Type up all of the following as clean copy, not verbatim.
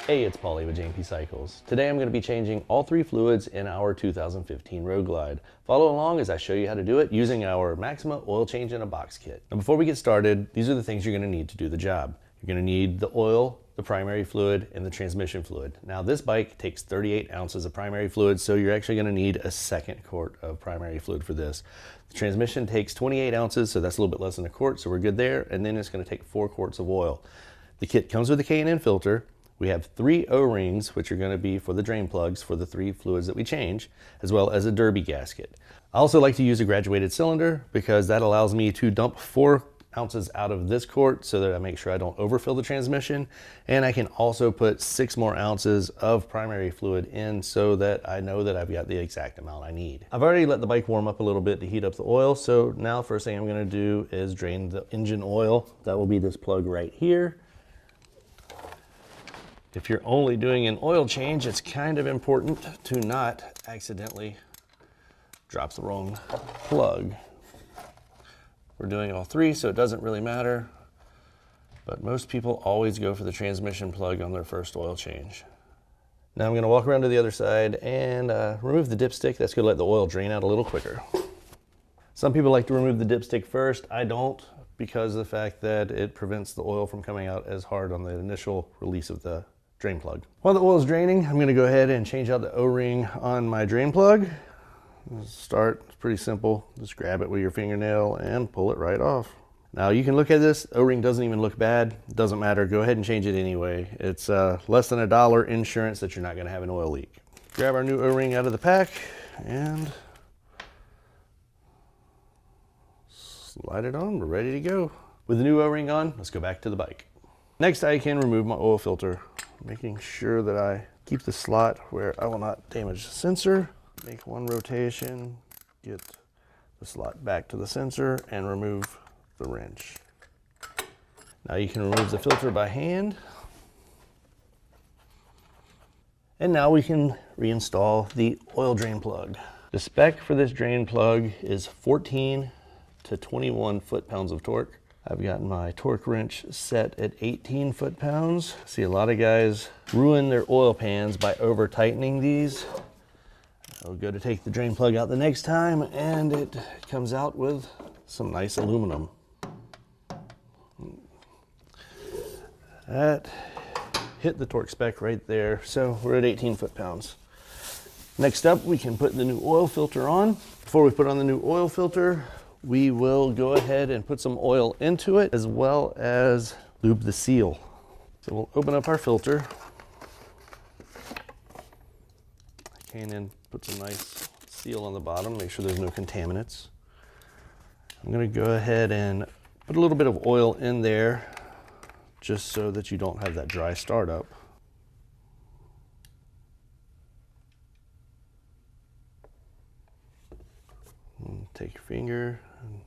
Hey, it's Paulie with JP Cycles. Today I'm going to be changing all 3 fluids in our 2015 Road Glide. Follow along as I show you how to do it using our Maxima oil change in a box kit. Now before we get started, these are the things you're going to need to do the job. You're going to need the oil, the primary fluid, and the transmission fluid. Now this bike takes 38 ounces of primary fluid, so you're actually going to need a second quart of primary fluid for this. The transmission takes 28 ounces, so that's a little bit less than a quart, so we're good there. And then it's going to take 4 quarts of oil. The kit comes with a K&N filter. We have 3 O-rings, which are going to be for the drain plugs for the 3 fluids that we change, as well as a derby gasket. I also like to use a graduated cylinder because that allows me to dump 4 ounces out of this quart so that I make sure I don't overfill the transmission. And I can also put 6 more ounces of primary fluid in so that I know that I've got the exact amount I need. I've already let the bike warm up a little bit to heat up the oil. So now first thing I'm going to do is drain the engine oil. That will be this plug right here. If you're only doing an oil change, it's kind of important to not accidentally drop the wrong plug. We're doing all 3, so it doesn't really matter, but most people always go for the transmission plug on their first oil change. Now I'm going to walk around to the other side and remove the dipstick. That's going to let the oil drain out a little quicker. Some people like to remove the dipstick first. I don't, because of the fact that it prevents the oil from coming out as hard on the initial release of the drain plug. While the oil is draining, I'm going to go ahead and change out the O-ring on my drain plug. Start, it's pretty simple. Just grab it with your fingernail and pull it right off. Now you can look at this, O-ring doesn't even look bad. It doesn't matter, go ahead and change it anyway. It's less than $1 insurance that you're not going to have an oil leak. Grab our new O-ring out of the pack and slide it on, we're ready to go. With the new O-ring on, let's go back to the bike. Next I can remove my oil filter, making sure that I keep the slot where I will not damage the sensor. Make 1 rotation, get the slot back to the sensor, and remove the wrench. Now you can remove the filter by hand. And now we can reinstall the oil drain plug. The spec for this drain plug is 14 to 21 foot-pounds of torque. I've got my torque wrench set at 18 foot-pounds. See a lot of guys ruin their oil pans by over tightening these. I'll go to take the drain plug out the next time and it comes out with some nice aluminum. That hit the torque spec right there, so we're at 18 foot-pounds. Next up, we can put the new oil filter on. Before we put on the new oil filter, we will go ahead and put some oil into it as well as lube the seal. So we'll open up our filter. K&N puts a nice seal on the bottom, make sure there's no contaminants. I'm going to go ahead and put a little bit of oil in there just so that you don't have that dry startup. Take your finger and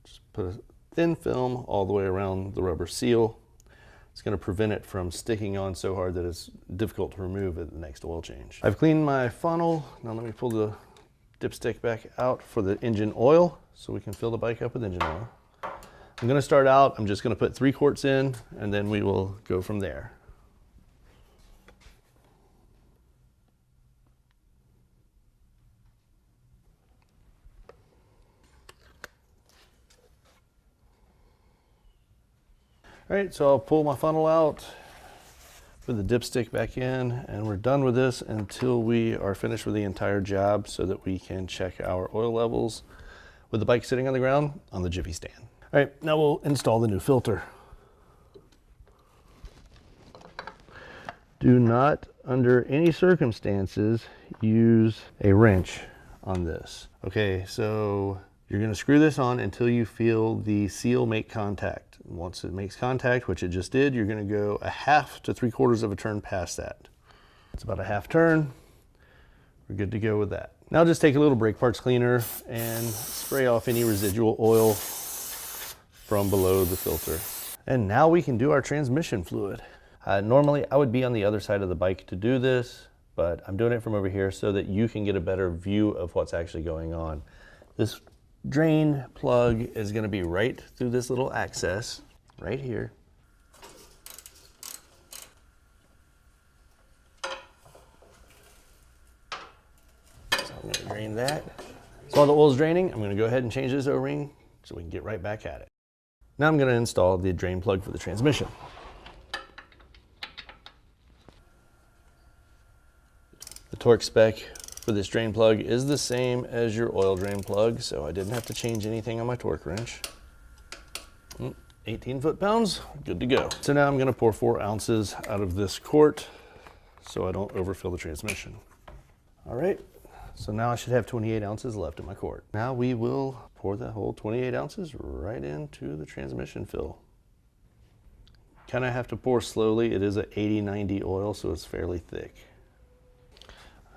just put a thin film all the way around the rubber seal. It's going to prevent it from sticking on so hard that it's difficult to remove at the next oil change. I've cleaned my funnel. Now let me pull the dipstick back out for the engine oil so we can fill the bike up with engine oil. I'm going to start out, I'm just going to put 3 quarts in and then we will go from there. All right, so I'll pull my funnel out, put the dipstick back in, and we're done with this until we are finished with the entire job so that we can check our oil levels with the bike sitting on the ground on the Jiffy stand. All right, now we'll install the new filter. Do not, under any circumstances, use a wrench on this. Okay, so you're going to screw this on until you feel the seal make contact. Once it makes contact, which it just did, you're going to go 1/2 to 3/4 of a turn past that. It's about a 1/2 turn. We're good to go with that. Now just take a little brake parts cleaner and spray off any residual oil from below the filter. And now we can do our transmission fluid. Normally I would be on the other side of the bike to do this, but I'm doing it from over here so that you can get a better view of what's actually going on. This drain plug is going to be right through this little access right here. Drain that. So while the oil's draining, I'm going to go ahead and change this O-ring so we can get right back at it. Now I'm going to install the drain plug for the transmission. The torque spec for this drain plug is the same as your oil drain plug, so I didn't have to change anything on my torque wrench. 18 foot-pounds, good to go. So now I'm going to pour 4 ounces out of this quart so I don't overfill the transmission. All right, so now I should have 28 ounces left in my quart. Now we will pour the whole 28 ounces right into the transmission fill. Kind of have to pour slowly. It is a 80-90 oil, so it's fairly thick.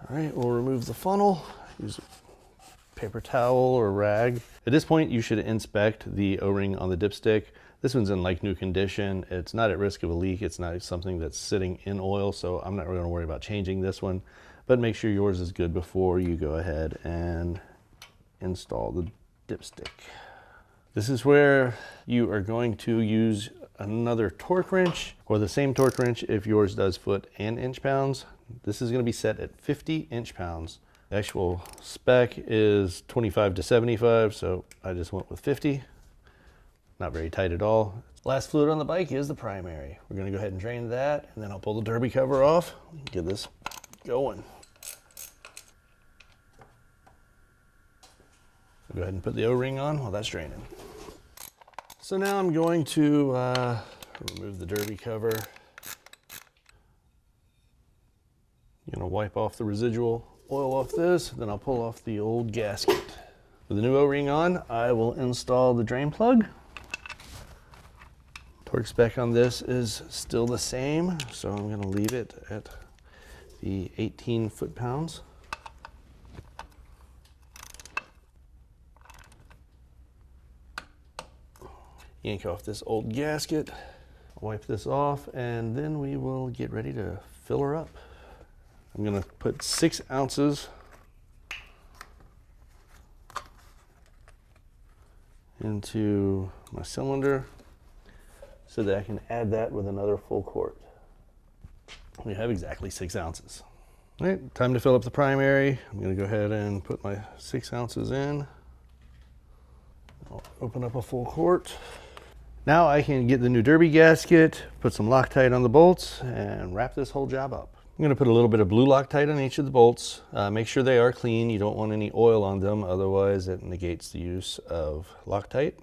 All right, we'll remove the funnel. Use a paper towel or rag. At this point, you should inspect the O-ring on the dipstick. This one's in like new condition. It's not at risk of a leak. It's not something that's sitting in oil, so I'm not really gonna worry about changing this one, but make sure yours is good before you go ahead and install the dipstick. This is where you are going to use another torque wrench, or the same torque wrench if yours does foot and inch pounds. This is gonna be set at 50 inch pounds. The actual spec is 25 to 75, so I just went with 50. Not very tight at all. Last fluid on the bike is the primary. We're gonna go ahead and drain that, and then I'll pull the derby cover off, get this going. I'll go ahead and put the O-ring on while that's draining. So now I'm going to remove the derby cover. I'm gonna wipe off the residual oil off this, then I'll pull off the old gasket. With the new O-ring on, I will install the drain plug. Torque spec on this is still the same, so I'm going to leave it at the 18 foot-pounds. Yank off this old gasket, wipe this off, and then we will get ready to fill her up. I'm going to put 6 ounces into my cylinder so that I can add that with another full quart. We have exactly 6 ounces. All right, time to fill up the primary. I'm going to go ahead and put my 6 ounces in. I'll open up a full quart. Now I can get the new derby gasket, put some Loctite on the bolts, and wrap this whole job up. I'm going to put a little bit of blue Loctite on each of the bolts. Make sure they are clean. You don't want any oil on them, otherwise it negates the use of Loctite.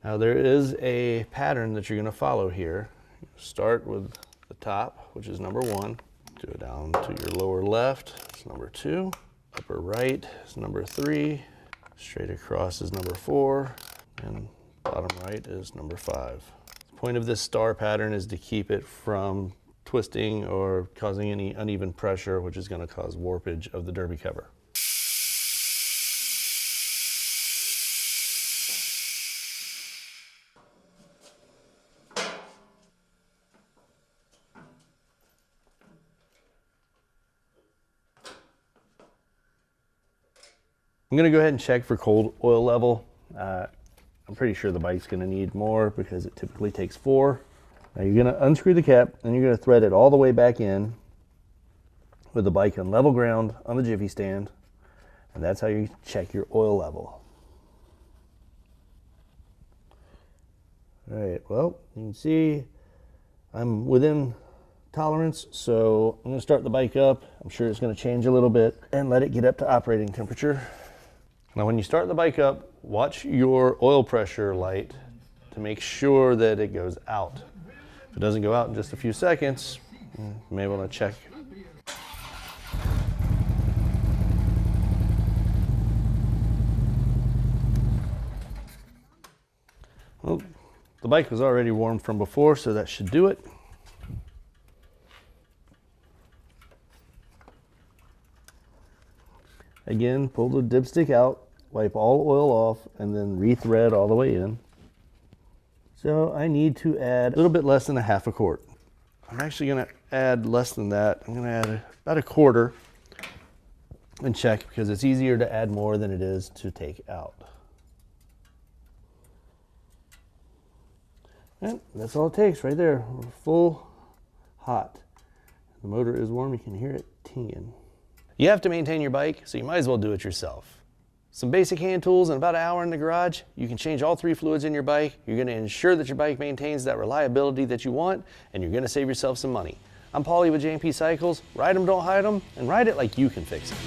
Now there is a pattern that you're going to follow here. Start with the top, which is number 1. Go down to your lower left, it's number 2. Upper right is number 3. Straight across is number 4. And bottom right is number 5. The point of this star pattern is to keep it from twisting or causing any uneven pressure, which is going to cause warpage of the derby cover. I'm going to go ahead and check for cold oil level. I'm pretty sure the bike's going to need more because it typically takes 4. Now you're going to unscrew the cap and you're going to thread it all the way back in with the bike on level ground on the jiffy stand, and that's how you check your oil level. All right, well, you can see I'm within tolerance, so I'm going to start the bike up. I'm sure it's going to change a little bit and let it get up to operating temperature. Now when you start the bike up, watch your oil pressure light to make sure that it goes out. If it doesn't go out in just a few seconds, you may want to check. Well, the bike was already warm from before, so that should do it. Again, pull the dipstick out, wipe all oil off, and then re-thread all the way in. So I need to add a little bit less than a half a quart. I'm actually going to add less than that. I'm going to add about a quarter. and check, because it's easier to add more than it is to take out. And that's all it takes right there. We're full hot. The motor is warm, you can hear it tinging. You have to maintain your bike, so you might as well do it yourself. Some basic hand tools and about an hour in the garage, you can change all 3 fluids in your bike. You're going to ensure that your bike maintains that reliability that you want, and you're going to save yourself some money. I'm Paulie with J&P Cycles. Ride them, don't hide them, and ride it like you can fix it.